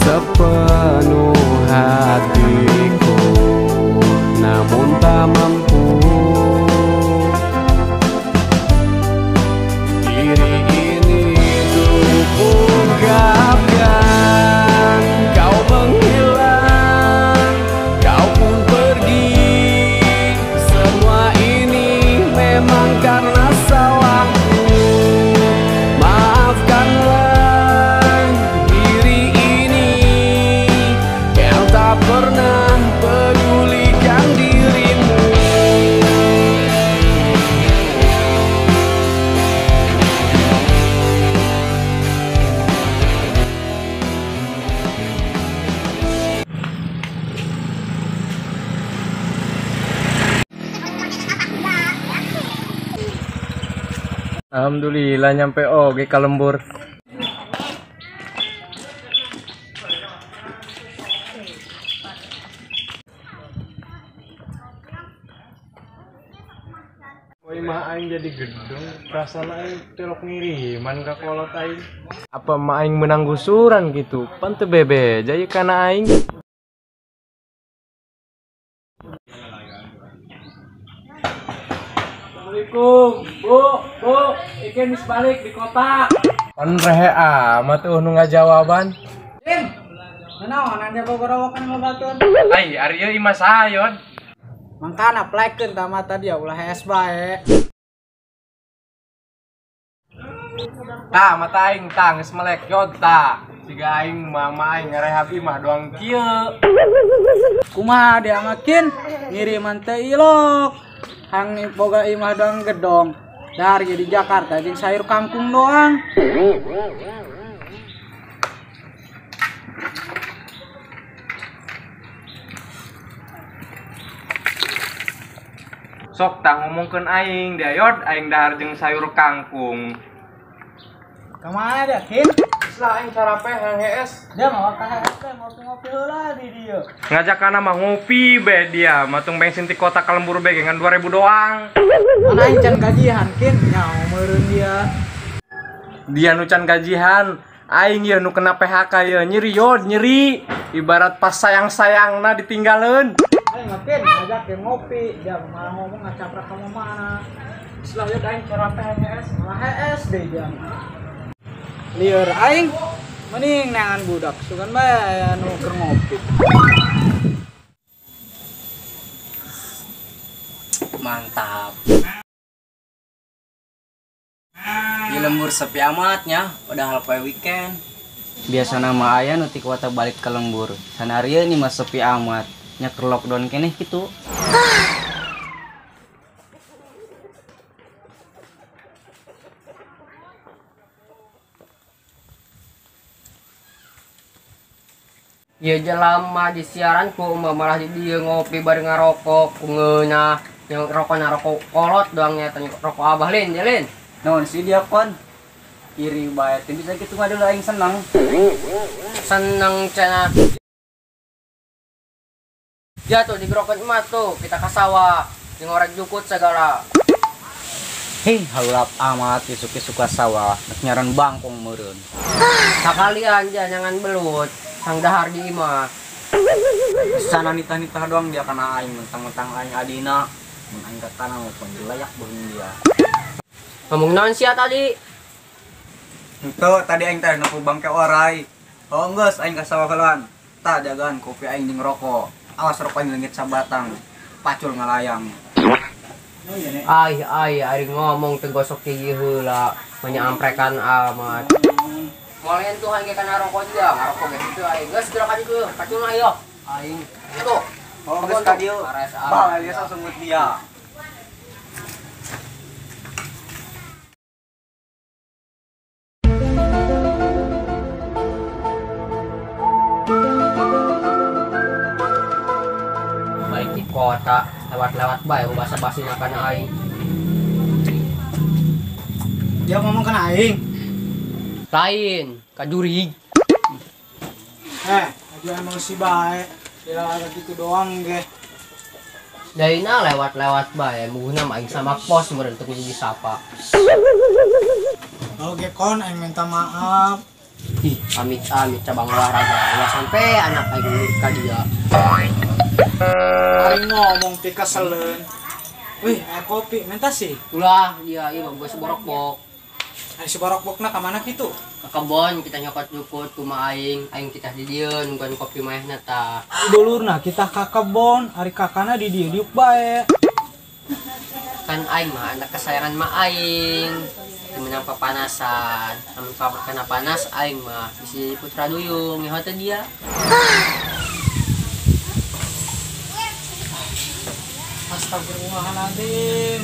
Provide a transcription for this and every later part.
sepenuh hatiku, namun tak mampu diri ini untuk ungkapkan. Kau menghilang, kau pun pergi, semua ini memang karena salahku. Maafkanlah diri ini yang tak pernah pedulikan dirimu. Alhamdulillah nyampe oge ka lembur. Woi mah aing jadi gedung, perasaan aing telok ngiriman ka kolot aing. Apa mah aing menang gusuran gitu? Pan teu bebe jadi kana aing. Assalamualaikum, Bu, ikan mis balik di kota. Pan rehe amat tuh nu ngajawaban. Din, nanaon anda gogorowokan ngobakeun? Ai, ari ieu imah sayon. Mangkana plekeun ta mata dia ulah es bae. Tah mata aing tah geus melek yod tah. Siga aing mama aing ngarehab imah doang kieu. Kumaha dia makin ngiriman teh ilok. Hang boga imah doang gedong. Dari di Jakarta jeung sayur kangkung doang. Sok tah ngomongkeun aing diayod aing dahar jeung sayur kangkung. Kemana dia, Kin? Lah aing sarape hees. Dia mau ka HSP ngopi-ngopi heula di dieu. Ngajak kana mah ngopi be dia, matung bensin ti kota Kalembur be dengan 2000 doang. Mana aing can gajian, Kin? Nyaho meureun dia. Dia nu can gajihan, aing ieu nu kena PHK ieu nyeri yod, nyeri. Ibarat pas sayang-sayangna ditinggaleun. Aing makin ngajak dia ngopi, dia malah ngomong ngacaprak kamu mana. Setelah yod aing sarape HS, malah HS deh dia. Lieur aing mending neangan budak sugan bae anu keur ngopi. Mantap. Di lembur sepi amatnya, padahal poe weekend. Biasa nama aya nu ti kuota balik ke lembur. Sanario ini mah sepi amat. Nya keur lockdown keneh kitu. Iya jelema di siaran ku malah di dia ngopi bareng ngarokok ngeunya yang rokoknya rokok kolot doang nya rokok Abah Lin ya Lin. Naon sih dia kon? Iri bae teh bisa kitu mah deuleu aing seneng. Seneng cenah. Jatuh di gerokot emak tuh kita ke sawah di ngorek jukut segala. Hei, halap amat suka sawah, nyaran bangkong meureun. Sakalian jangan belut, sang dahar di imah. Sana nitah-nitah doang dia kana aing mentang-mentang aing adina. Mun aing ka tanah pun layak beun dia. Ngomong naon sia tadi? Henteu tadi aing teh nepu bangke orai. Oh geus aing ka sawah heulahan. Tah jagaan kopi aing jeung rokok. Awas rokok leungit sabatang. Pacul ngalayang. Ai ari ngomong teu gosok gigi heula, menyamprekan amat. Molen Tuhan ge kana rokok dia, ngarokok ge kitu ai. Geus gerak ka dieu, pacul ayo. Aing tuh. Oh geus ka dieu. Bah dia langsung ngut dia. Baik di kota, lewat-lewat bae basa-basi kana aing. Dia ngomong kena aing. Lain, kajurig. Aja emang si bae. Dia ada gitu doang ge. Daina lewat-lewat bae, muguhna aing sama pos meureun teu disapa. Oke kon aing minta maaf. Ih, amit-amit cabang olahraga. Ulah sampai anak aing nikah dia. Aing ngomong ti keselen. Wih, kopi minta sih. Ulah dia ieu mah geus borok-bok. Aing si borok-bokna ka mana kitu? Ke kebon kita nyokot-nyokot kumaha aing kita di dieu nungguan kopi maehna tah. Dulurna kita ka kebon, ari kakana di dieu diuk bae. Kan aing mah anak kesayangan mah aing. Dimenang papanasan, namun kena panas aing mah bisi putra duyung ngeho teh dia. Astagfirullahaladzim.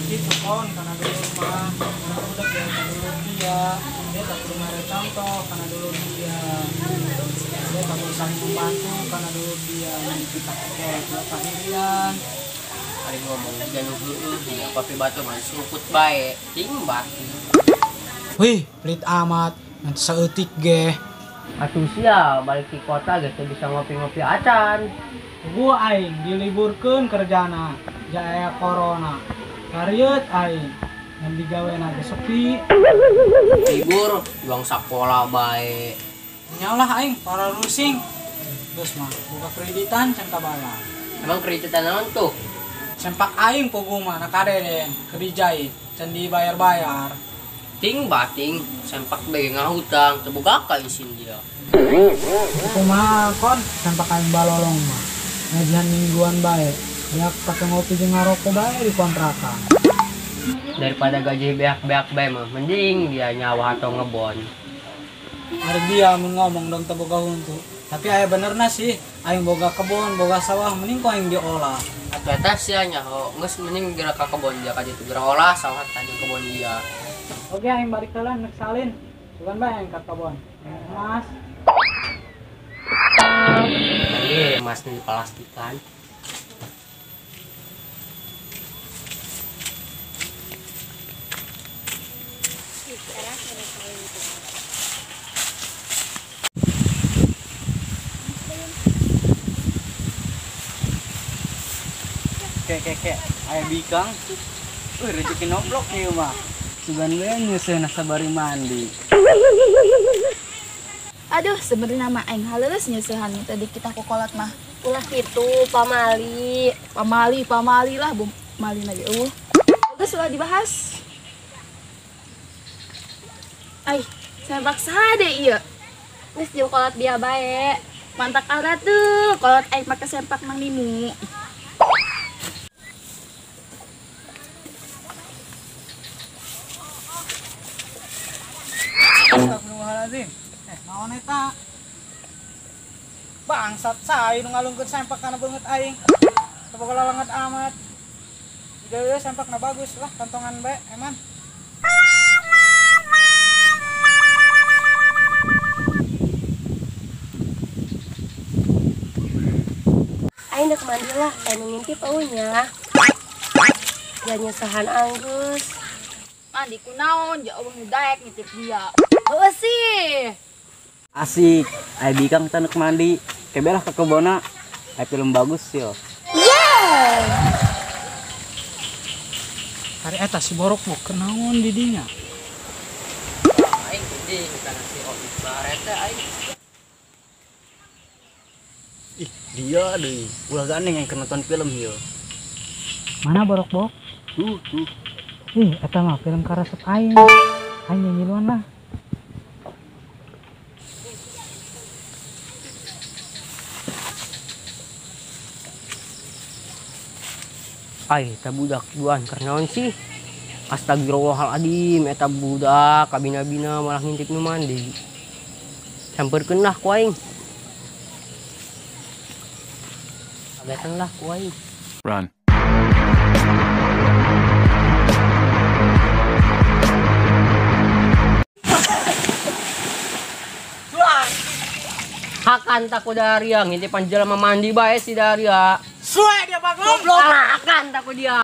Gitu kon karena dulur mah anak udah ya dulur dia tak perlu mere contoh karena dulur dia tak perlu saling membantu karena dulur dia yang kita dua tahirian. Ari ngomong jangan heueuh dia kopi batu mah seruput bae ting batu. Wih, pelit amat nanti saeutik ge. Atuh sia balik di kota geus teu bisa ngopi-ngopi acan. Gua aing diliburkeun kerjana ja aya corona. Karieut aing yang digawena ge sepi. Libur juang sakola bae. Nyalah aing para rusing. Geus mah buka kreditan can kabayar. Emang kreditan naon tuh? Sempak aing pogu mah nakadeden kerjait can dibayar-bayar. Ting bating sempak bae ngahutang teu boga ka isin dia. Kumaha kon sempak aing balolong mah. Ngajian mingguan bae. Ya pake ngopi jeung ngarokok bae di kontrakan. Daripada gaji beak-beak bae mah mending dia nyawa atau ngebon. Ari dia mun ngomong dong teu boga huntu. Tapi aya benerna sih, aing boga kebon, boga sawah mending ku aing diolah. Atuh eta sia nyaho geus mending geura ka kebon dia ka ditu geura olah sawah tadi kebon dia. Oke aing balik heula neuk salin. Bukan bae aing ka kebon. Mas. Lagi emas di plastikan. Kek aya bikang. Rezeki noblok ieu mah. Sugan we nyeuseun sabari mandi. Aduh, sebenarnya mah aing haleueus nyeusehan tadi kita kokolot mah. Ulah kitu, pamali. Pamali lah, Bu. Mali lagi Geus ulah dibahas. Ai, sempak sade ieu. Geus jeung kolot dia bae. Mantak ara tuh, kolot aing make sempak mang nimu. Astagfirullahaladzim. Naon eta? Bangsat sae nu ngalungkeun sempak kana beungeut aing. Teu boga lalenget amat. Deui sempakna bagus lah kantongan bae eman. Aing dek mandi lah, aing ngintip eunya. Jangan nyesahan anggus. Mandi kunaon, jauh daek ngintip dia. Heuh sih. Asik, aya bikang teh neuk mandi. Kebelah ke kebona. Aya film bagus yo. Hari eta si borok mau kenaon di dinya. Aing gede kana si Obi bareta aing. Ih, dia deui. Ulah gandeng yang nonton film ieu. Mana borok-borok? Tuh. Ih, eta mah film karesep aing. Aing nyanyiluan lah. Ai, eta budak duan karnaon sih? Astagfirullahaladzim, eta budak kabina-bina malah ngintip nu mandi. Sampeurkeun lah ku aing. Agatan lah ku aing. Run. Hakan tak ku Daria ngintip jelema mandi bae si Daria. Suwe dia bagong. Goblok. Hakan tak ku dia.